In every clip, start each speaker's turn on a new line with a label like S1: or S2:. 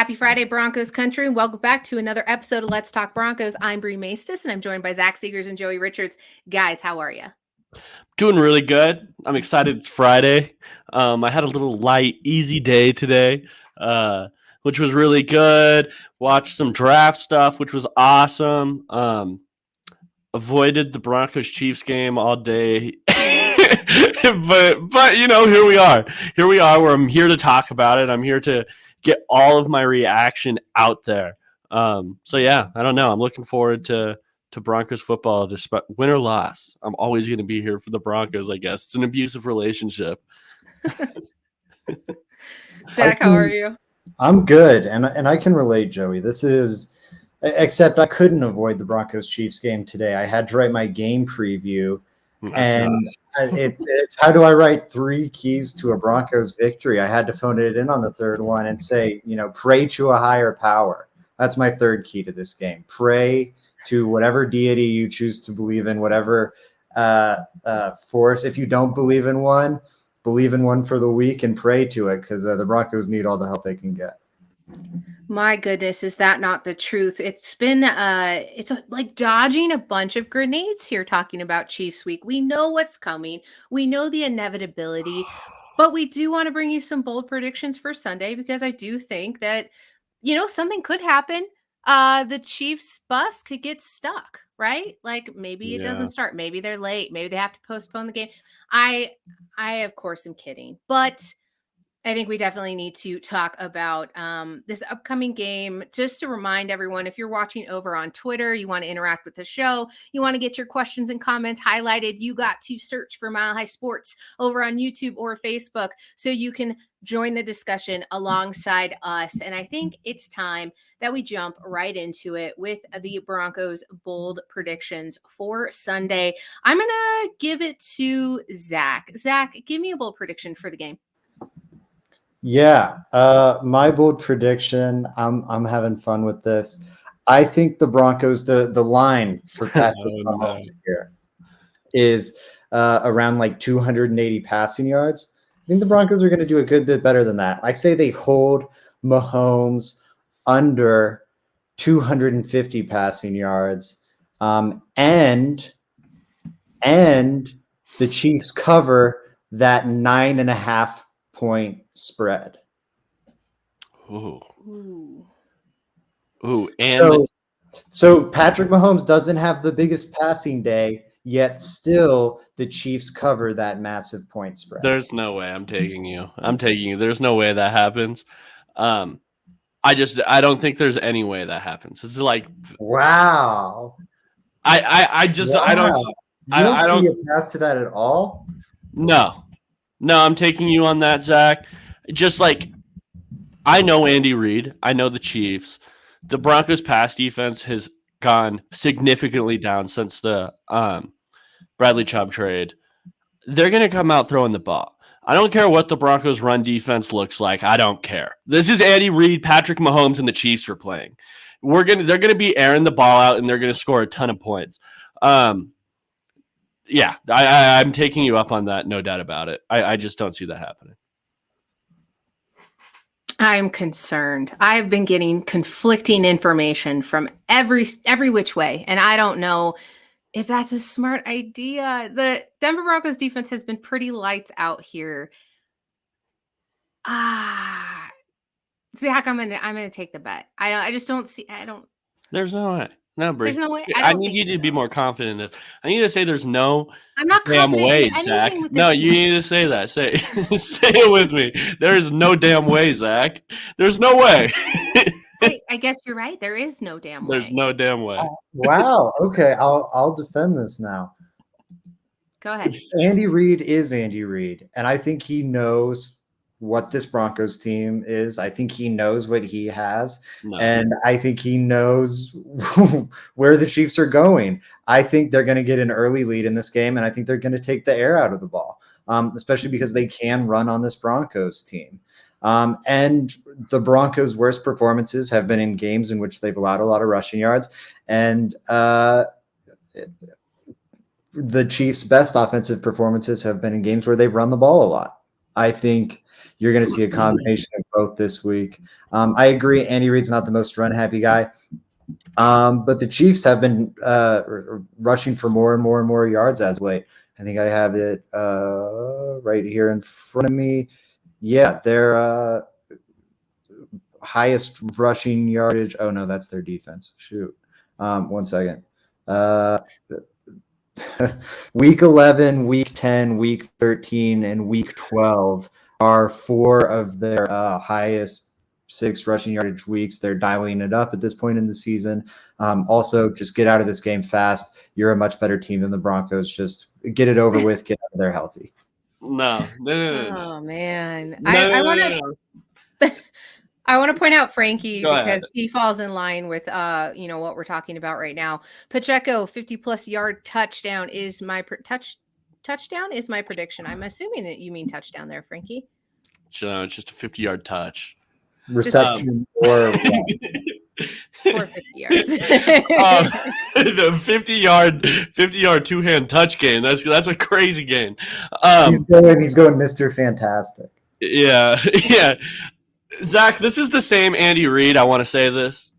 S1: Happy Friday, Broncos country. Welcome back to another episode of Let's Talk Broncos. I'm Bree Maestas, and I'm joined by Zach Seegers and Joey Richards. Guys, how are you?
S2: Doing really good. I'm excited it's Friday. I had a little light, easy day today, which was really good. Watched some draft stuff, which was awesome. Avoided the Broncos Chiefs game all day. but here we are. Here we are where I'm here to talk about it. I'm here to get all of my reaction out there. So yeah, I don't know. I'm looking forward to Broncos football, despite win or loss. I'm always going to be here for the Broncos, I guess. It's an abusive relationship.
S1: Zach, how are you?
S3: I'm good, and I can relate, Joey. This is, except I couldn't avoid the Broncos Chiefs game today. I had to write my game preview, and it's how do I write 3 keys to a Broncos victory? I had to phone it in on the third one and say, pray to a higher power. That's my third key to this game. Pray to whatever deity you choose to believe in, whatever force. If you don't believe in one for the week and pray to it, because the Broncos need all the help they can get.
S1: My goodness, is that not the truth? It's been it's like dodging a bunch of grenades here talking about Chiefs week. We know what's coming. We know the inevitability, but we do want to bring you some bold predictions for Sunday, because I do think that, something could happen. The Chiefs bus could get stuck, right? Like maybe it doesn't start. Maybe they're late. Maybe they have to postpone the game. I of course am kidding, but I think we definitely need to talk about this upcoming game. Just to remind everyone, if you're watching over on Twitter, you want to interact with the show, you want to get your questions and comments highlighted, you got to search for Mile High Sports over on YouTube or Facebook so you can join the discussion alongside us. And I think it's time that we jump right into it with the Broncos bold predictions for Sunday. I'm going to give it to Zach. Zach, give me a bold prediction for the game.
S3: Yeah, my bold prediction, I'm having fun with this. I think the Broncos, the line for Patrick Mahomes here is around like 280 passing yards. I think the Broncos are going to do a good bit better than that. I say they hold Mahomes under 250 passing yards, and the Chiefs cover that 9.5 point spread.
S2: And
S3: so Patrick Mahomes doesn't have the biggest passing day, yet still the Chiefs cover that massive point spread.
S2: There's no way. I'm taking you. There's no way that happens. I don't think there's any way that happens. It's like,
S3: wow.
S2: I don't see
S3: a path to that at all.
S2: No, I'm taking you on that, Zach. Just like, I know Andy Reid. I know the Chiefs. The Broncos' pass defense has gone significantly down since the Bradley Chubb trade. They're going to come out throwing the ball. I don't care what the Broncos' run defense looks like. I don't care. This is Andy Reid, Patrick Mahomes, and the Chiefs are playing. They're going to be airing the ball out, and they're going to score a ton of points. Yeah, I'm taking you up on that, no doubt about it. I just don't see that happening.
S1: I'm concerned. I've been getting conflicting information from every which way, and I don't know if that's a smart idea. The Denver Broncos defense has been pretty lights out here. Zach, I'm gonna take the bet. I just don't see.
S2: There's no way. No, Bree.
S1: There's no way.
S2: I need you to be more confident in this. I need to say there's no
S1: I'm not
S2: damn way, Zach. No, you need to say that. Say it with me. There is no damn way, Zach. There's no way.
S1: I guess you're right. There is no damn way.
S2: There's no damn way.
S3: Wow. Okay, I'll defend this now.
S1: Go ahead.
S3: Andy Reid is Andy Reid, and I think he knows what this Broncos team is. I think he knows what he has, and I think he knows where the Chiefs are going. I think they're going to get an early lead in this game, and I think they're going to take the air out of the ball, especially because they can run on this Broncos team. And the Broncos' worst performances have been in games in which they've allowed a lot of rushing yards, and the Chiefs' best offensive performances have been in games where they've run the ball a lot. I think you're going to see a combination of both this week. I agree. Andy Reid's not the most run happy guy. But the Chiefs have been rushing for more and more and more yards as of late. I think I have it right here in front of me. Yeah, their highest rushing yardage. Oh, no, that's their defense. Shoot. 1 second. Week 11, week 10, week 13, and week 12 are 4 of their highest 6 rushing yardage weeks. They're dialing it up at this point in the season. Also, just get out of this game fast. You're a much better team than the Broncos. Just get it over with. Get out of there healthy.
S2: No.
S1: Oh man,
S2: No,
S1: I want to. I want to point out Frankie
S2: Go
S1: because
S2: ahead.
S1: he falls in line with what we're talking about right now. Pacheco 50+ yard touchdown is my touchdown is my prediction. I'm assuming that you mean touchdown there, Frankie.
S2: So it's just a 50-yard touch.
S3: Reception or
S1: For 50 yards.
S2: The 50-yard two-hand touch game. That's a crazy game.
S3: he's going Mr. Fantastic.
S2: Yeah. Zach, this is the same Andy Reid. I want to say this.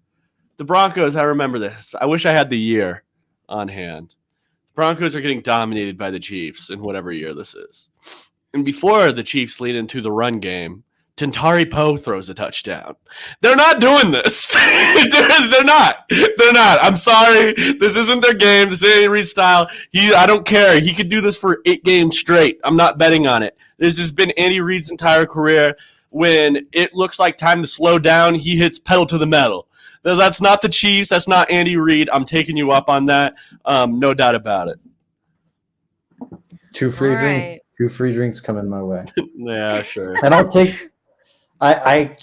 S2: The Broncos, I remember this. I wish I had the year on hand. The Broncos are getting dominated by the Chiefs in whatever year this is. And before the Chiefs lead into the run game, Tintari Poe throws a touchdown. They're not doing this. They're not. I'm sorry. This isn't their game. This ain't Andy Reid's style. I don't care. He could do this for 8 games straight. I'm not betting on it. This has been Andy Reid's entire career. When it looks like time to slow down, he hits pedal to the metal. That's not the Chiefs. That's not Andy Reid. I'm taking you up on that. No doubt about it.
S3: 2 free drinks. Right. 2 free drinks coming my way.
S2: Yeah, sure.
S3: And I'll take. I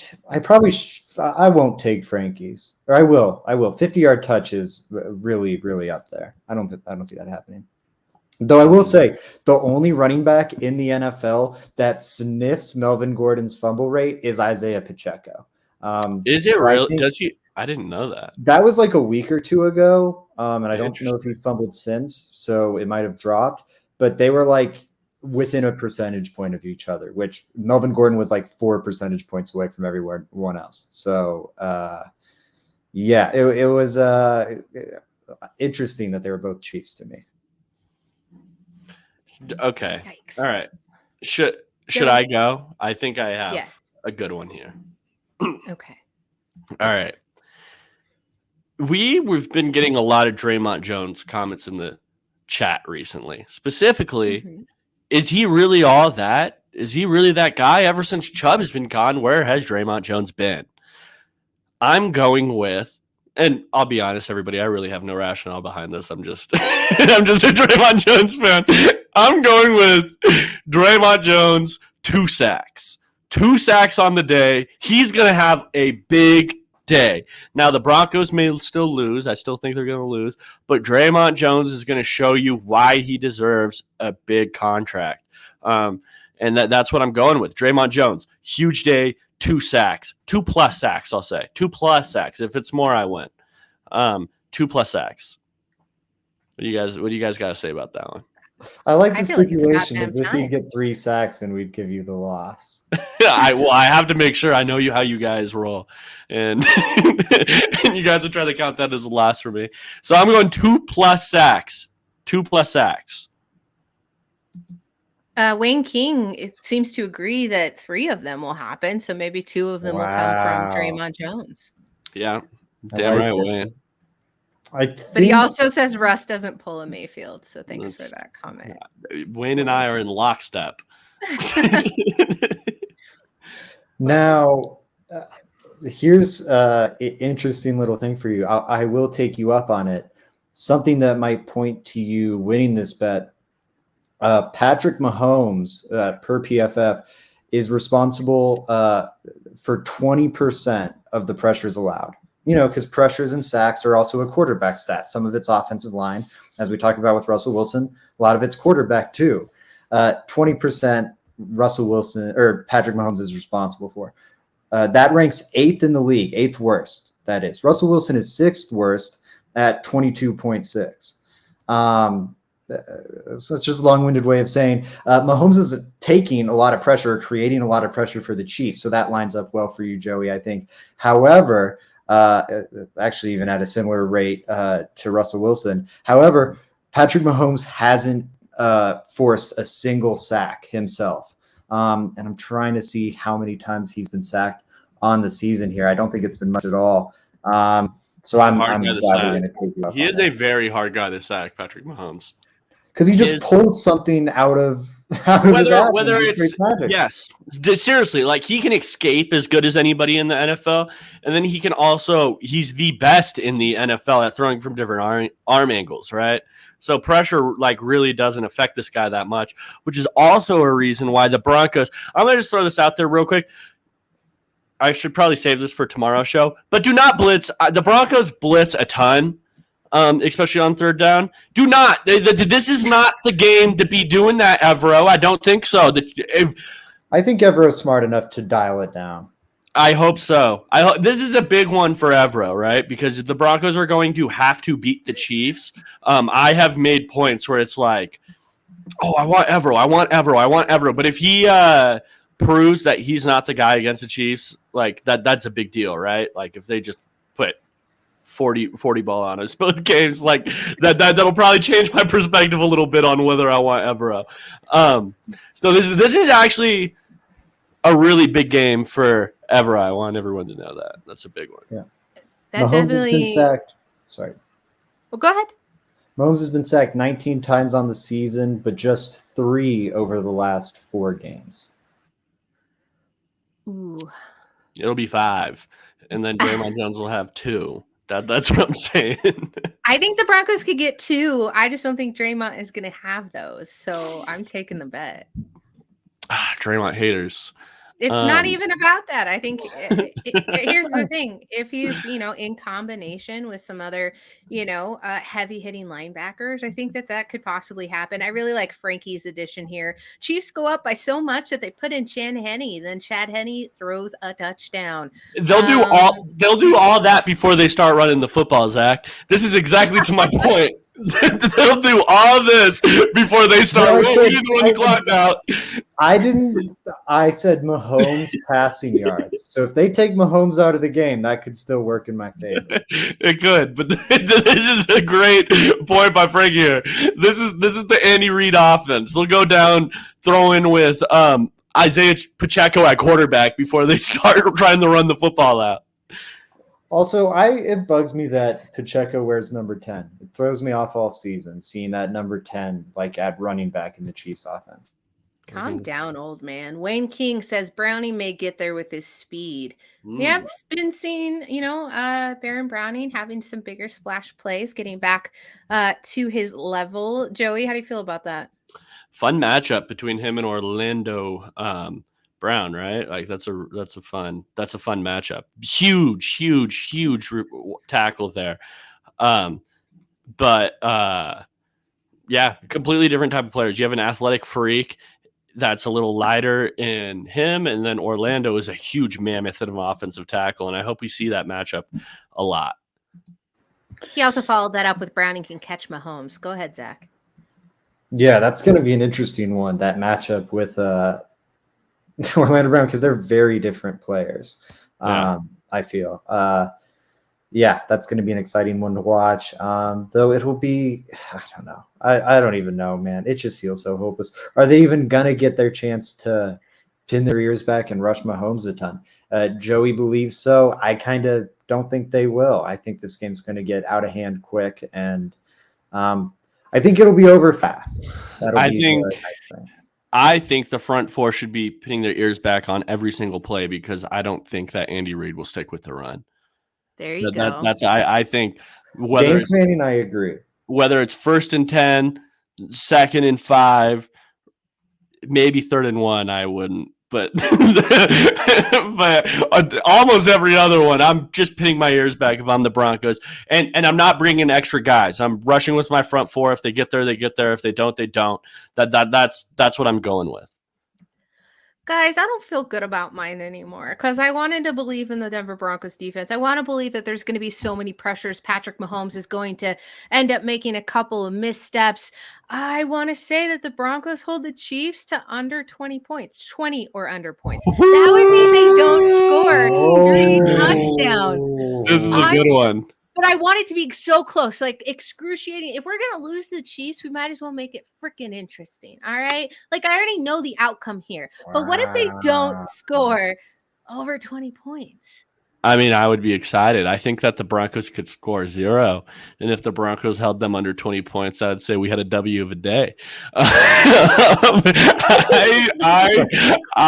S3: probably I won't take Frankie's, or I will. 50-yard touch is really, really up there. I don't see that happening. Though I will say, the only running back in the NFL that sniffs Melvin Gordon's fumble rate is Isaiah Pacheco.
S2: Is it real? Does he? I didn't know that.
S3: That was like a week or 2 ago, and I don't know if he's fumbled since, so it might have dropped. But they were like within a percentage point of each other, which Melvin Gordon was like 4 percentage points away from everyone else. So, yeah, it was interesting that they were both Chiefs to me.
S2: Okay.
S1: Yikes.
S2: All right. Should I go? I think I have a good one here.
S1: Okay.
S2: All right. We've been getting a lot of Draymond Jones comments in the chat recently. Specifically, is he really all that? Is he really that guy? Ever since Chubb has been gone, where has Draymond Jones been? I'm going with, and I'll be honest, everybody, I really have no rationale behind this. I'm just a Draymond Jones fan. I'm going with Draymond Jones, 2 sacks. 2 sacks on the day. He's going to have a big day. Now, the Broncos may still lose. I still think they're going to lose. But Draymond Jones is going to show you why he deserves a big contract. And that's what I'm going with. Draymond Jones, huge day, 2 sacks. 2+ sacks, I'll say. 2+ sacks. If it's more, I win. 2+ sacks. What do you guys got to say about that one?
S3: I like the stipulation as if you get 3 sacks and we'd give you the loss.
S2: I have to make sure I know how you guys roll, and and you guys will try to count that as a loss for me. So I'm going 2+ sacks. 2+ sacks.
S1: Wayne King seems to agree that 3 of them will happen, so maybe 2 of them will come from Draymond Jones.
S2: Yeah, damn right, Wayne.
S1: But he also says Russ doesn't pull a Mayfield, so thanks for that comment.
S2: Wayne and I are in lockstep.
S3: Now, here's an interesting little thing for you. I will take you up on it. Something that might point to you winning this bet. Patrick Mahomes, per PFF, is responsible for 20% of the pressures allowed. Because pressures and sacks are also a quarterback stat. Some of it's offensive line, as we talked about with Russell Wilson. A lot of it's quarterback too. 20% Russell Wilson or Patrick Mahomes is responsible for. That ranks 8th in the league, 8th worst. That is. Russell Wilson is 6th worst at 22.6. so it's just a long-winded way of saying Mahomes is taking a lot of pressure, creating a lot of pressure for the Chiefs. So that lines up well for you, Joey, I think. However, actually even at a similar rate to Russell Wilson. However, Patrick Mahomes hasn't forced a single sack himself. And I'm trying to see how many times he's been sacked on the season here. I don't think it's been much at all. So I'm glad we're going to take you up.
S2: He is a very hard guy to sack, Patrick Mahomes.
S3: Because he just pulls something out of his ass.
S2: Whether it's yes, seriously, like he can escape as good as anybody in the NFL, and then he can also he's the best in the NFL at throwing from different arm angles, right? So pressure like really doesn't affect this guy that much, which is also a reason why the Broncos. I'm gonna just throw this out there real quick. I should probably save this for tomorrow's show, but do not blitz. The Broncos blitz a ton. Especially on third down. Do not. This is not the game to be doing that, Evero. I don't think so.
S3: I think Evero's smart enough to dial it down.
S2: I hope so. This is a big one for Evero, right? Because the Broncos are going to have to beat the Chiefs. I have made points where it's like, oh, I want Evero. But if he proves that he's not the guy against the Chiefs, like that's a big deal, right? Like if they just put 40 ball on us both games, like that'll probably change my perspective a little bit on whether I want Evero. So this is actually a really big game for Evero. I want everyone to know that. That's a big one.
S3: Yeah.
S1: That
S3: Mahomes
S1: definitely
S3: has been sacked. Sorry.
S1: Well, go ahead.
S3: Mahomes has been sacked 19 times on the season, but just 3 over the last 4 games.
S1: Ooh.
S2: It'll be 5, and then Draymond Jones will have 2. That's what I'm saying.
S1: I think the Broncos could get 2. I just don't think Draymond is going to have those. So I'm taking the bet.
S2: Draymond haters.
S1: It's not even about that. I think here's the thing. If he's, in combination with some other, heavy hitting linebackers, I think that could possibly happen. I really like Frankie's addition here. Chiefs go up by so much that they put in Chad Henne. Then Chad Henne throws a touchdown.
S2: They'll do all that before they start running the football, Zach. This is exactly to my point. They'll do all this before they start running the clock out.
S3: I said Mahomes passing yards. So if they take Mahomes out of the game, that could still work in my favor.
S2: It could, but this is a great point by Frank here. This is the Andy Reid offense. They'll go down throwing with Isaiah Pacheco at quarterback before they start trying to run the football out.
S3: Also, it bugs me that Pacheco wears number 10. It throws me off all season, seeing that number 10 like at running back in the Chiefs offense.
S1: Calm down, old man. Wayne King says Browning may get there with his speed. We have been seeing, Baron Browning having some bigger splash plays, getting back to his level. Joey, how do you feel about that?
S2: Fun matchup between him and Orlando Brown, right? Like that's a fun matchup. Huge tackle there. But yeah, completely different type of players. You have an athletic freak that's a little lighter in him, and then Orlando is a huge mammoth of an offensive tackle, and I hope we see that matchup a lot.
S1: He also followed that up with Browning can catch Mahomes. Go ahead, Zach.
S3: Yeah, that's going to be an interesting one, that matchup with Orlando Brown, because they're very different players. I feel. Yeah, that's going to be an exciting one to watch. Though it will be, I don't know. I don't even know, man. It just feels so hopeless. Are they even going to get their chance to pin their ears back and rush Mahomes a ton? Joey believes so. I kind of don't think they will. I think this game's going to get out of hand quick, and I think it'll be over fast. That'll be a nice thing.
S2: I think the front four should be pinning their ears back on every single play because I don't think that Andy Reid will stick with the run.
S1: There you go.
S2: I think
S3: game planning, I agree.
S2: Whether it's 1st and 10, 2nd and 5, maybe 3rd and 1, I wouldn't. But almost every other one, I'm just pinning my ears back if I'm the Broncos. And I'm not bringing extra guys. I'm rushing with my front four. If they get there, they get there. If they don't, they don't. That's what I'm going with.
S1: Guys, I don't feel good about mine anymore because I wanted to believe in the Denver Broncos defense. I want to believe that there's going to be so many pressures. Patrick Mahomes is going to end up making a couple of missteps. I want to say that the Broncos hold the Chiefs to under 20 points, 20 or under points. That would mean they don't score 3 touchdowns.
S2: This is a
S1: I
S2: good one.
S1: But I want it to be so close, like excruciating. If we're gonna lose the Chiefs, we might as well make it freaking interesting. All right. Like I already know the outcome here. But what if they don't score over 20 points?
S2: I mean, I would be excited. I think that the Broncos could score 0. And if the Broncos held them under 20 points, I'd say we had a W of a day.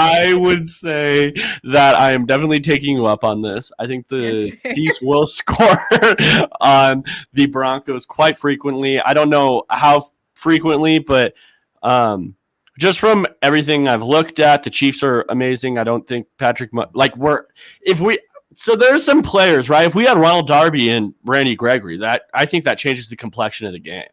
S2: I would say that I am definitely taking you up on this. I think the Chiefs will score on the Broncos quite frequently. I don't know how frequently, but just from everything I've looked at, the Chiefs are amazing. I don't think so there's some players, right? If we had Ronald Darby and Randy Gregory, I think that changes the complexion of the game.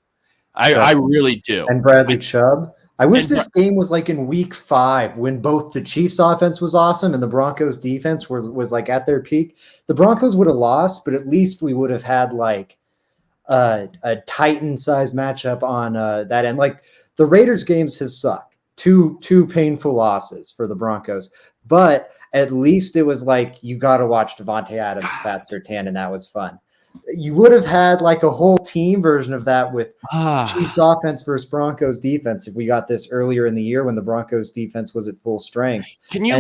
S2: I really do.
S3: And Bradley Chubb. I wish this game was like in week 5 when both the Chiefs offense was awesome and the Broncos defense was like at their peak. The Broncos would have lost, but at least we would have had like a Titan-sized matchup on that end. Like the Raiders games have sucked. Two painful losses for the Broncos. But at least it was like you got to watch Devontae Adams, Pat Surtain, and that was fun. You would have had like a whole team version of that with Chiefs offense versus Broncos defense if we got this earlier in the year when the Broncos defense was at full strength. Can you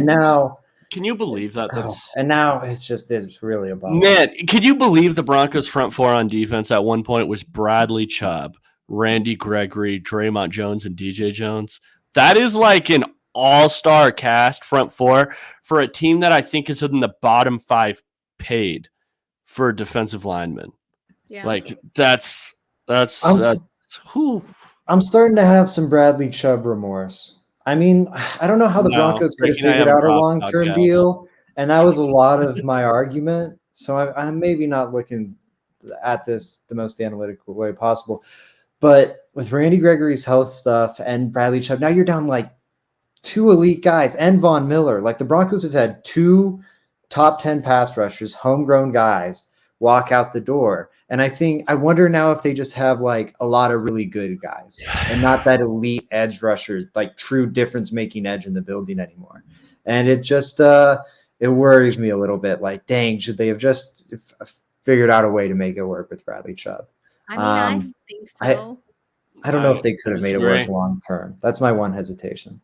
S2: believe that?
S3: And now it's really a bummer.
S2: Man, can you believe the Broncos front four on defense at one point was Bradley Chubb, Randy Gregory, Draymond Jones, and DJ Jones? That is like an all-star cast front four for a team that I think is in the bottom 5 paid for defensive linemen.
S1: Yeah.
S2: Like that's I'm
S3: starting to have some Bradley Chubb remorse. I mean, I don't know how the Broncos could have figured out a long-term deal, and that was a lot of my argument. So I'm maybe not looking at this the most analytical way possible. But with Randy Gregory's health stuff and Bradley Chubb, now you're down like 2 elite guys and Von Miller. Like the Broncos have had 2 top 10 pass rushers, homegrown guys, walk out the door. And I wonder now if they just have like a lot of really good guys and not that elite edge rusher, like true difference making edge in the building anymore. And it just, it worries me a little bit. Like, dang, should they have just figured out a way to make it work with Bradley Chubb?
S1: I mean, I think so.
S3: I don't know if they could have made it work long term. That's my one hesitation.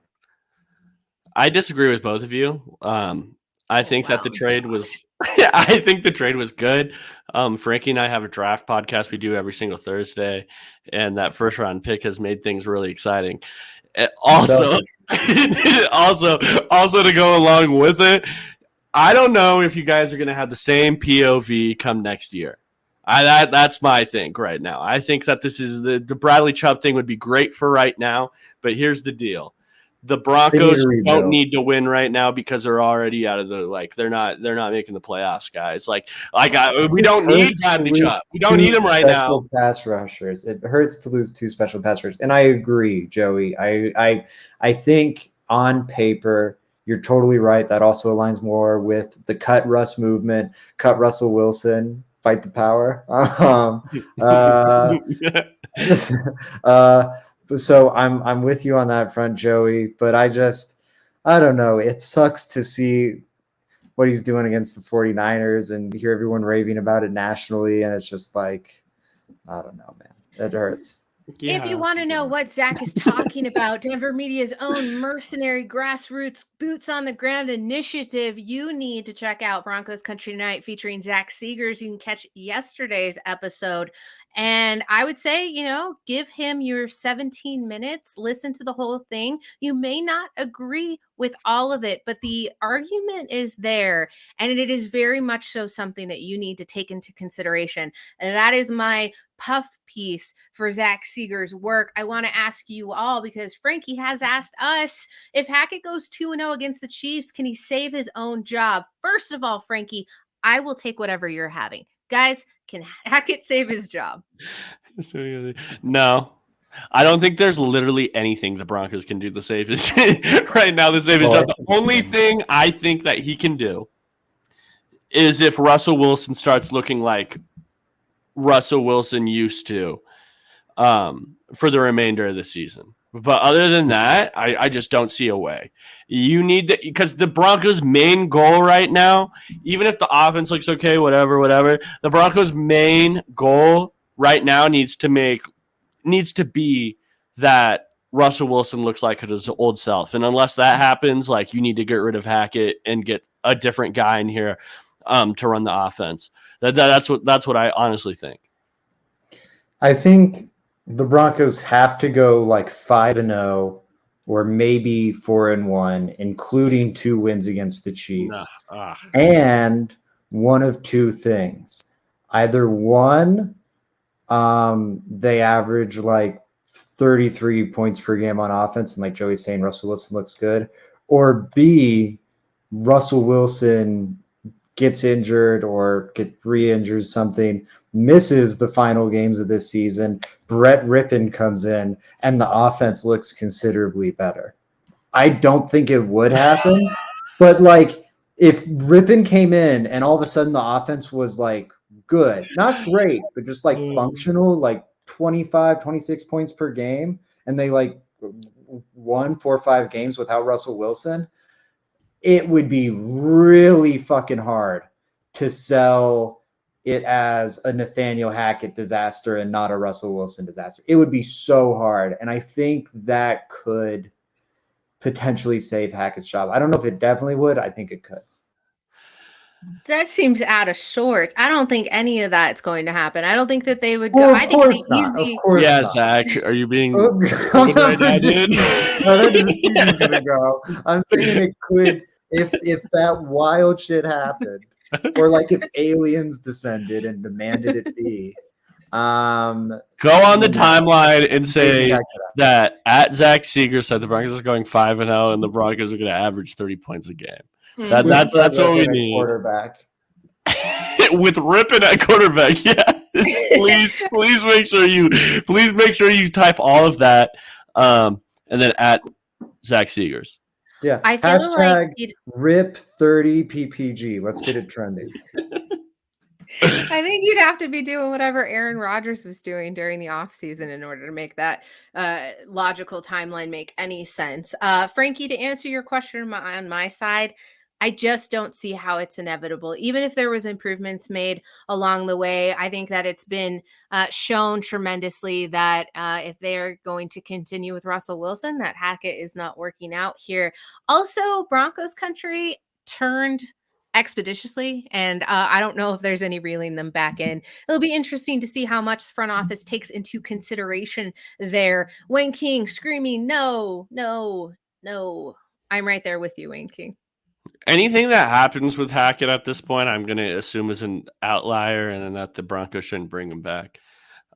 S2: I disagree with both of you. I think that the trade was I think the trade was good. Frankie and I have a draft podcast we do every single Thursday, and that first round pick has made things really exciting. Also to go along with it, I don't know if you guys are going to have the same POV come next year. That's my thing right now. I think that this is the Bradley Chubb thing would be great for right now, but here's the deal. The Broncos don't need to win right now because they're already out of the they're not making the playoffs, guys. We don't need Bradley Chubb. We don't need him right now.
S3: Pass rushers. It hurts to lose 2 special pass rushers, and I agree, Joey. I think on paper you're totally right. That also aligns more with the cut Russ movement. Cut Russell Wilson. Fight the power. So I'm with you on that front, Joey, but I don't know. It sucks to see what he's doing against the 49ers and hear everyone raving about it nationally. And it's just like, I don't know, man. It hurts.
S1: Yeah. If you want to know what Zach is talking about, Denver Media's own mercenary grassroots boots on the ground initiative, you need to check out Broncos Country Tonight featuring Zach Seegers. You can catch yesterday's episode. And I would say, give him your 17 minutes, listen to the whole thing. You may not agree with all of it, but the argument is there. And it is very much so something that you need to take into consideration. And that is my puff piece for Zach Seegers' work. I want to ask you all, because Frankie has asked us, if Hackett goes 2-0 against the Chiefs, can he save his own job? First of all, Frankie, I will take whatever you're having. Guys, can Hackett save his job?
S2: No. I don't think there's literally anything the Broncos can do the safest right now. The safest job. The only thing I think that he can do is if Russell Wilson starts looking like Russell Wilson used to for the remainder of the season. But other than that, I just don't see a way. You need to, because the Broncos' main goal right now, even if the offense looks okay, whatever, the Broncos' main goal right now needs to be that Russell Wilson looks like his old self. And unless that happens, like, you need to get rid of Hackett and get a different guy in here to run the offense. That's what I honestly think.
S3: I think the Broncos have to go like 5-0 or maybe 4-1, including 2 wins against the Chiefs. And one of two things. Either one, they average like 33 points per game on offense, and like Joey's saying, Russell Wilson looks good. Or B, Russell Wilson gets injured or re-injures something, misses the final games of this season, Brett Rippon comes in, and the offense looks considerably better. I don't think it would happen, but like if Rippon came in and all of a sudden the offense was like good, not great, but just like functional, like 25, 26 points per game, and they like won 4 or 5 games without Russell Wilson, it would be really fucking hard to sell it as a Nathaniel Hackett disaster and not a Russell Wilson disaster. It would be so hard. And I think that could potentially save Hackett's job. I don't know if it definitely would. I think it could.
S1: That seems out of sorts. I don't think any of that's going to happen. I don't think that they would
S3: Well,
S1: go. I think it's
S3: not.
S1: easy.
S3: Of course
S2: yeah,
S3: not.
S2: Zach, are you being
S3: I'm not predicting how the season's gonna go. I'm saying it could if that wild shit happened, or like if aliens descended and demanded it be.
S2: Go on the timeline and say that at Zach Seeger said the Broncos are going 5-0 and the Broncos are going to average 30 points a game. That's what we need.
S3: Quarterback
S2: with Rippon at quarterback. Yeah, please make sure you type all of that, and then at Zach Seegers.
S3: Yeah,
S1: I feel like
S3: Rip 30 PPG. Let's get it trending.
S1: I think you'd have to be doing whatever Aaron Rodgers was doing during the offseason in order to make that logical timeline make any sense. Frankie, to answer your question on my side, I just don't see how it's inevitable. Even if there was improvements made along the way, I think that it's been shown tremendously that if they're going to continue with Russell Wilson, that Hackett is not working out here. Also, Broncos country turned expeditiously, and I don't know if there's any reeling them back in. It'll be interesting to see how much the front office takes into consideration there. Wayne King screaming, no. I'm right there with you, Wayne King.
S2: Anything that happens with Hackett at this point, I'm going to assume is an outlier, and then that the Broncos shouldn't bring him back.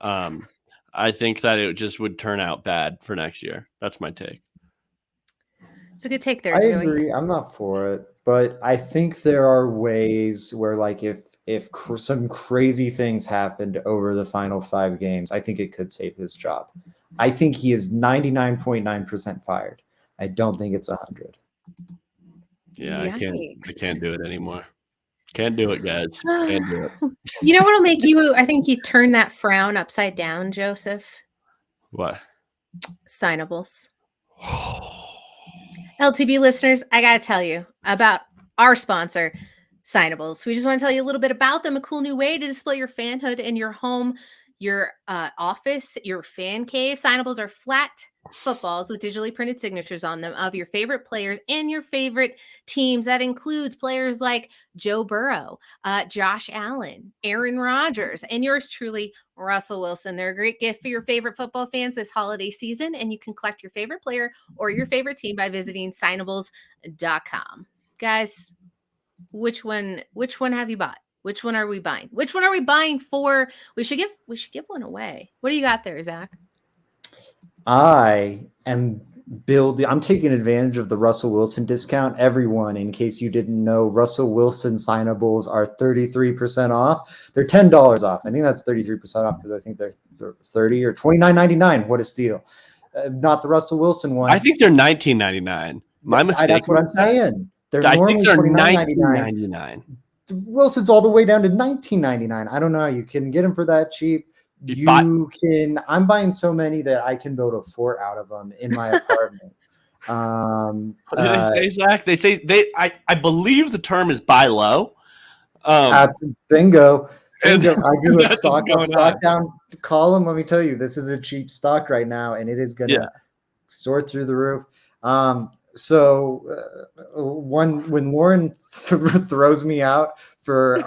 S2: I think that it just would turn out bad for next year. That's my take.
S1: It's a good take there,
S3: I
S1: Joey.
S3: agree. I'm not for it, but I think there are ways where, like, if some crazy things happened over the final 5 games, I think it could save his job. I think he is 99.9% fired. I don't think it's 100.
S2: Yeah, Yikes. I can't do it anymore. Can't do it, guys. Can't do it.
S1: You know what'll make you? I think you turn that frown upside down, Joseph.
S2: What?
S1: Signables. LTB listeners, I gotta tell you about our sponsor, Signables. We just want to tell you a little bit about them. A cool new way to display your fanhood in your home, your office, your fan cave. Signables are flat footballs with digitally printed signatures on them of your favorite players and your favorite teams. That includes players like Joe Burrow, Josh Allen, Aaron Rodgers, and yours truly, Russell Wilson. They're a great gift for your favorite football fans this holiday season, and you can collect your favorite player or your favorite team by visiting signables.com. Guys, which one have you bought? Which one are we buying? Which one are we buying for? We should give one away. What do you got there, Zach?
S3: I'm taking advantage of the Russell Wilson discount. Everyone, in case you didn't know, Russell Wilson signables are 33% off. They're $10 off. I think that's 33% off because I think they're 30 or $29.99. What a steal. Not the Russell Wilson one.
S2: I think they're $19.99. My mistake.
S3: That's what I'm saying. They're
S2: I
S3: normally
S2: think they're
S3: $29.99.
S2: $19.99.
S3: Wilson's all the way down to $19.99. I don't know how you can get him for that cheap. I'm buying so many that I can build a fort out of them in my apartment.
S2: What did they say, Zach? They say I believe the term is buy low.
S3: That's bingo. I do a stock up,
S2: going
S3: stock
S2: on.
S3: down column. Let me tell you, this is a cheap stock right now, and it is going to soar through the roof. When Lauren throws me out for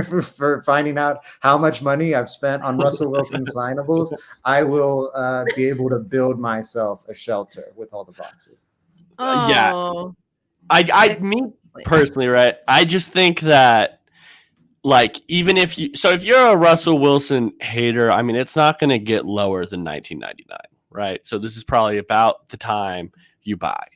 S3: for finding out how much money I've spent on Russell Wilson signables, I will be able to build myself a shelter with all the boxes.
S1: Oh,
S2: Me personally, right? I just think that, like, even if you're a Russell Wilson hater, I mean, it's not going to get lower than $19.99, right? So this is probably about the time you buy.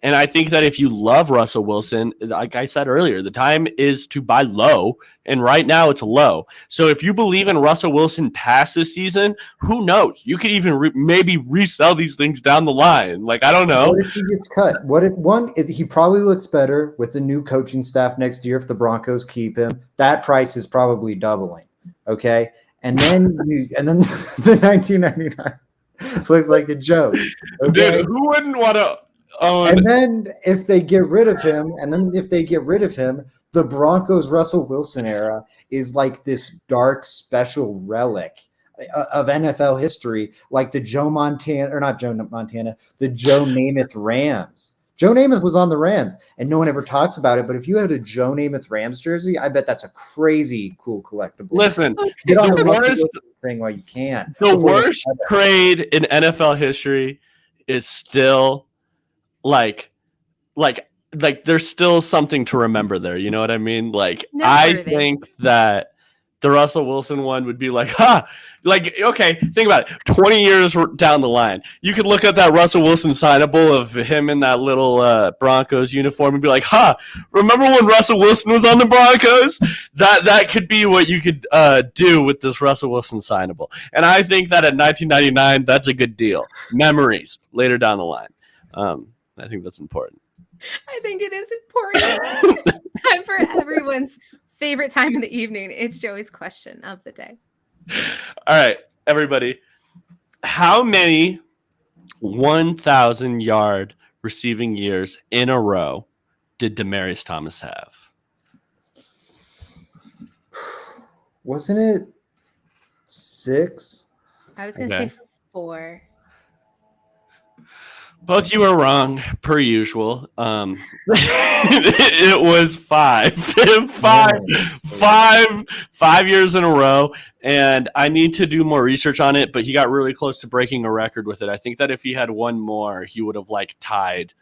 S2: And I think that if you love Russell Wilson, like I said earlier, the time is to buy low, and right now it's low. So if you believe in Russell Wilson past this season, who knows? You could even maybe resell these things down the line. Like, I don't know.
S3: What if he gets cut? What if he probably looks better with the new coaching staff next year if the Broncos keep him? That price is probably doubling. Okay, and then the $19.99 looks like a joke. Okay?
S2: Dude, who wouldn't want to?
S3: And then if they get rid of him, the Broncos Russell Wilson era is like this dark special relic of NFL history, like the the Joe Namath Rams. Joe Namath was on the Rams, and no one ever talks about it. But if you had a Joe Namath Rams jersey, I bet that's a crazy cool collectible.
S2: Listen,
S3: get on the worst thing while you can.
S2: The worst trade in NFL history is still like there's still something to remember there. You know what I mean? Like, I think that the Russell Wilson one would be like, okay, think about it. 20 years down the line, you could look at that Russell Wilson signable of him in that little Broncos uniform and be like, remember when Russell Wilson was on the Broncos? That could be what you could do with this Russell Wilson signable. And I think that at $19.99, that's a good deal. Memories later down the line. I think that's important.
S1: I think it is important. It's time for everyone's favorite time in the evening. It's Joey's question of the day.
S2: All right, everybody. How many 1,000-yard receiving years in a row did Demaryius Thomas have?
S3: Wasn't it 6?
S1: I was going to say 4.
S2: Both you were wrong, per usual. It was 5. 5 years in a row, and I need to do more research on it, but he got really close to breaking a record with it. I think that if he had one more, he would have tied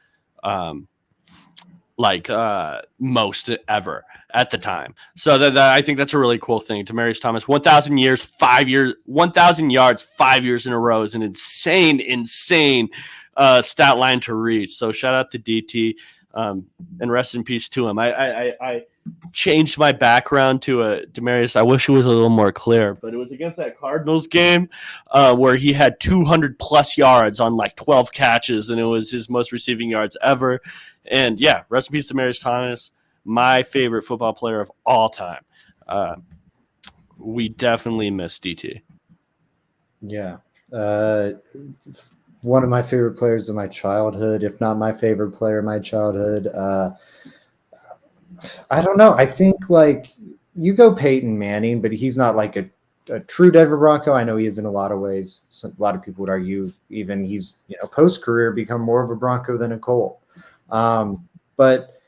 S2: most ever at the time. So that I think that's a really cool thing. Demaryius Thomas, 1,000 yards, 5 years in a row is an insane stat line to reach. So shout out to DT, and rest in peace to him. I changed my background to Demaryius. I wish it was a little more clear, but it was against that Cardinals game where he had 200 plus yards on 12 catches, and it was his most receiving yards ever. And yeah, rest in peace to Demaryius Thomas, my favorite football player of all time. We definitely miss DT.
S3: Yeah. One of my favorite players of my childhood, if not my favorite player of my childhood. I don't know. I think you go Peyton Manning, but he's not a true Denver Bronco. I know he is in a lot of ways. So a lot of people would argue even he's post-career become more of a Bronco than a Colt. But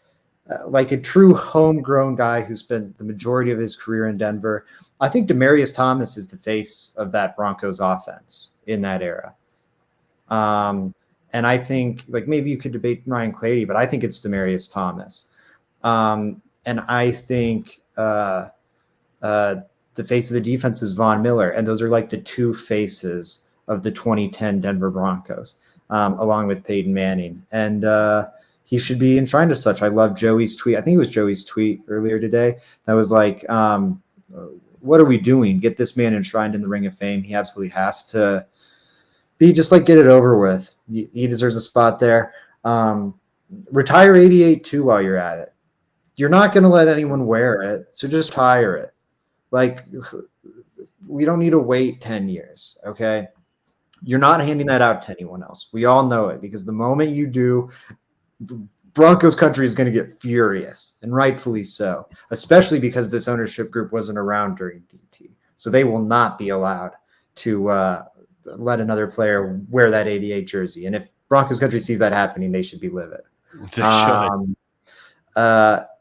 S3: a true homegrown guy who spent the majority of his career in Denver, I think Demaryius Thomas is the face of that Broncos offense in that era. And I think maybe you could debate Ryan Clady, but I think it's Demaryius Thomas. And I think the face of the defense is Von Miller, and those are the two faces of the 2010 Denver Broncos, along with Peyton Manning. And he should be enshrined as such. I love Joey's tweet. I think it was Joey's tweet earlier today that was what are we doing? Get this man enshrined in the Ring of Fame. He absolutely has to be, just like, get it over with. He deserves a spot there. Retire 88 too while you're at it. You're not going to let anyone wear it, so just retire it. Like, we don't need to wait 10 years, okay? You're not handing that out to anyone else. We all know it, because the moment you do, Broncos country is going to get furious, and rightfully so, especially because this ownership group wasn't around during DT. So they will not be allowed to let another player wear that 88 jersey. And if Broncos country sees that happening, they should be livid.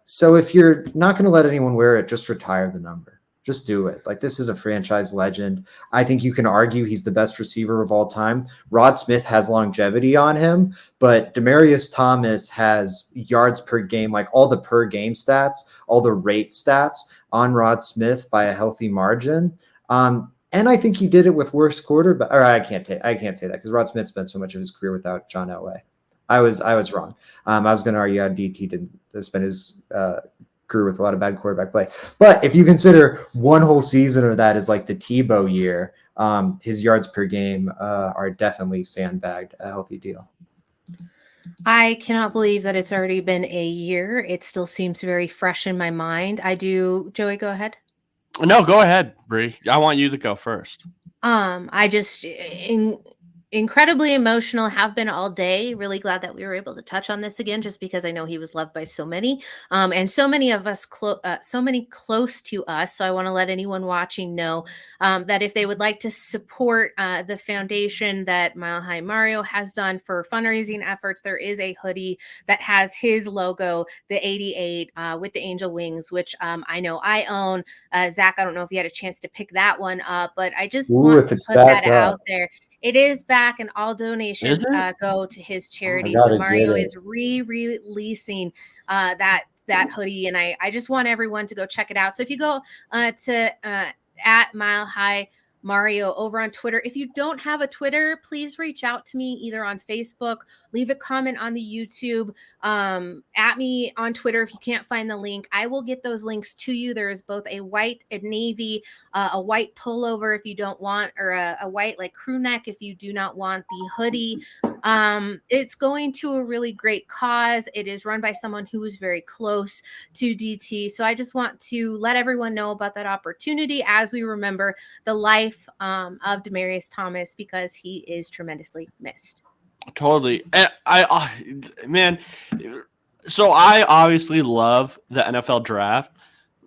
S3: So if you're not going to let anyone wear it, just retire the number. Just do it. Like, this is a franchise legend. I think you can argue he's the best receiver of all time. Rod Smith has longevity on him, but Demaryius Thomas has yards per game, like all the per game stats, all the rate stats on Rod Smith by a healthy margin. And I think he did it with worse quarterback. Or I can't say that, because Rod Smith spent so much of his career without John Elway. I was wrong. I was going to argue how DT didn't spend his career with a lot of bad quarterback play. But if you consider one whole season of that is like the Tebow year, his yards per game are definitely sandbagged a healthy deal.
S1: I cannot believe that it's already been a year. It still seems very fresh in my mind. Joey, go ahead.
S2: No, go ahead, Bree. I want you to go first.
S1: I just incredibly emotional, have been all day. Really glad that we were able to touch on this again, just because I know he was loved by so many, and so many of us, so many close to us. So I want to let anyone watching know that if they would like to support the foundation that Mile High Mario has done for fundraising efforts, there is a hoodie that has his logo, the 88 with the angel wings, which I know I own. Zach, I don't know if you had a chance to pick that one up, but I just want to put that out there. It is back, and all donations go to his charity. So Mario is re-releasing that hoodie, and I just want everyone to go check it out. So if you go to at Mile High Mario over on Twitter. If you don't have a Twitter, please reach out to me either on Facebook, leave a comment on the YouTube, at me on Twitter. If you can't find the link, I will get those links to you. There is both a white and navy, a white pullover if you don't want, or a white like crew neck if you do not want the hoodie. It's going to a really great cause. It is run by someone who is very close to DT. So I just want to let everyone know about that opportunity as we remember the life of Demaryius Thomas, because he is tremendously missed.
S2: Totally. Man, so I obviously love the NFL draft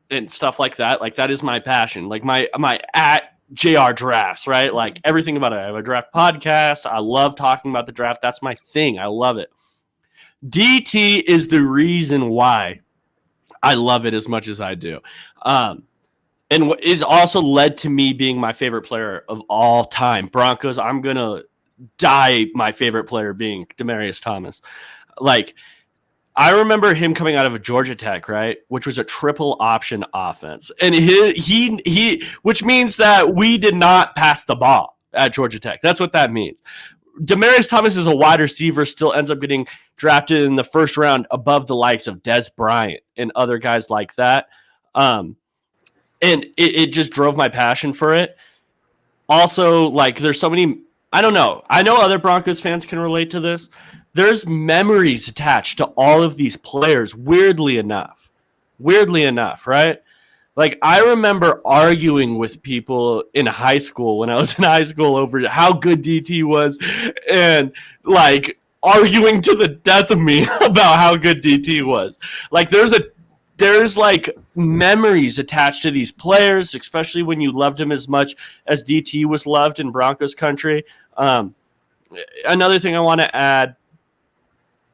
S2: and stuff like that. Like, that is my passion. Like my at JR drafts, right? Like, everything about it. I have a draft podcast. I love talking about the draft. That's my thing. I love it. DT is the reason why I love it as much as I do. And it's also led to me being my favorite player of all time. Broncos, I'm going to die my favorite player being Demaryius Thomas. Like, I remember him coming out of a Georgia Tech, right, which was a triple option offense. And he which means that we did not pass the ball at Georgia Tech. That's what that means. Demaryius Thomas is a wide receiver, still ends up getting drafted in the first round above the likes of Des Bryant and other guys like that. And it just drove my passion for it. Also, like, there's so many, I don't know. I know other Broncos fans can relate to this. There's memories attached to all of these players, weirdly enough, right? Like, I remember arguing with people in high school when I was in high school over how good DT was, and, like, arguing to the death of me about how good DT was. Like, there's like memories attached to these players, especially when you loved him as much as DT was loved in Broncos country. Another thing I want to add,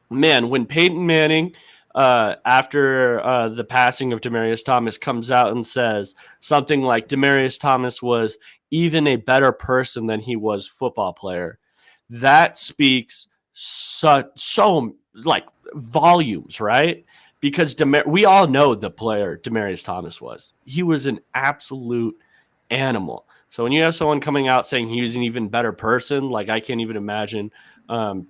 S2: man, when Peyton Manning, after the passing of Demaryius Thomas, comes out and says something like Demaryius Thomas was even a better person than he was football player, that speaks so like volumes, right? Because we all know the player Demaryius Thomas was. He was an absolute animal. So when you have someone coming out saying he was an even better person, like, I can't even imagine.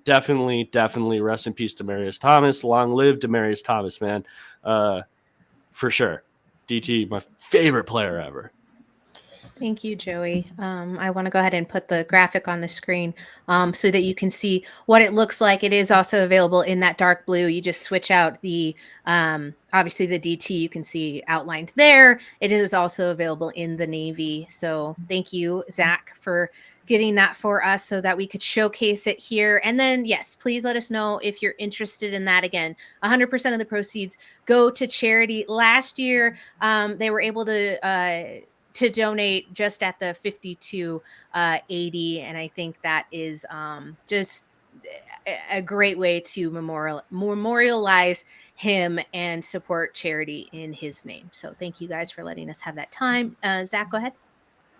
S2: Definitely rest in peace, Demaryius Thomas. Long live Demaryius Thomas, man. For sure. DT, my favorite player ever.
S1: Thank you, Joey. I want to go ahead and put the graphic on the screen so that you can see what it looks like. It is also available in that dark blue. You just switch out the, obviously the DT you can see outlined there. It is also available in the navy. So thank you, Zach, for getting that for us so that we could showcase it here. And then, yes, please let us know if you're interested in that. Again, 100% of the proceeds go to charity. Last year, they were able to donate just at the 5280, and I think that is just a great way to memorialize him and support charity in his name. So thank you guys for letting us have that time. Zach, go ahead.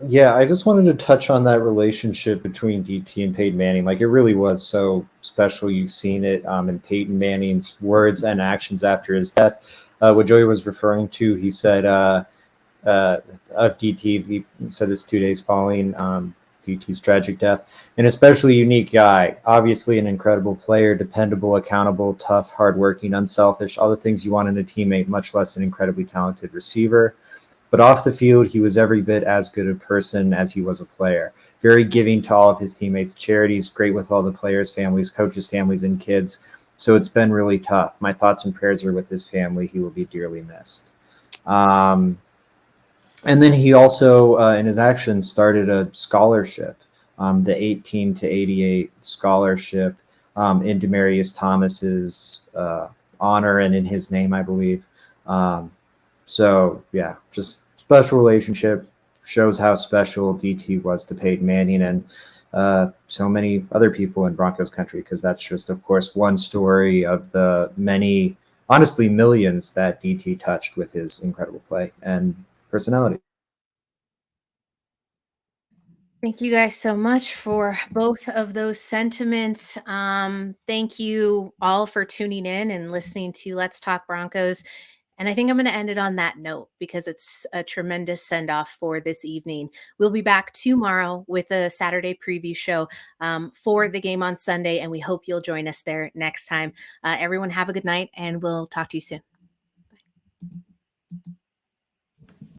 S3: Yeah, I just wanted to touch on that relationship between DT and Peyton Manning. Like, it really was so special. You've seen it in Peyton Manning's words and actions after his death. What Joey was referring to, he said of DT, he said this 2 days following DT's tragic death. An especially unique guy, obviously an incredible player, dependable, accountable, tough, hardworking, unselfish, all the things you want in a teammate, much less an incredibly talented receiver. But off the field, he was every bit as good a person as he was a player. Very giving to all of his teammates, charities, great with all the players' families, coaches' families, and kids. So it's been really tough. My thoughts and prayers are with his family. He will be dearly missed. And then he also, in his actions, started a scholarship, the 18 to 88 scholarship in Demaryius Thomas's honor and in his name, I believe. So, yeah, just special relationship, shows how special DT was to Peyton Manning and so many other people in Broncos country, because that's just, of course, one story of the many, honestly, millions that DT touched with his incredible play and personality.
S1: Thank you guys so much for both of those sentiments. Thank you all for tuning in and listening to Let's Talk Broncos. And I think I'm going to end it on that note because it's a tremendous send off for this evening. We'll be back tomorrow with a Saturday preview show for the game on Sunday, and we hope you'll join us there next time. Everyone, have a good night, and we'll talk to you soon.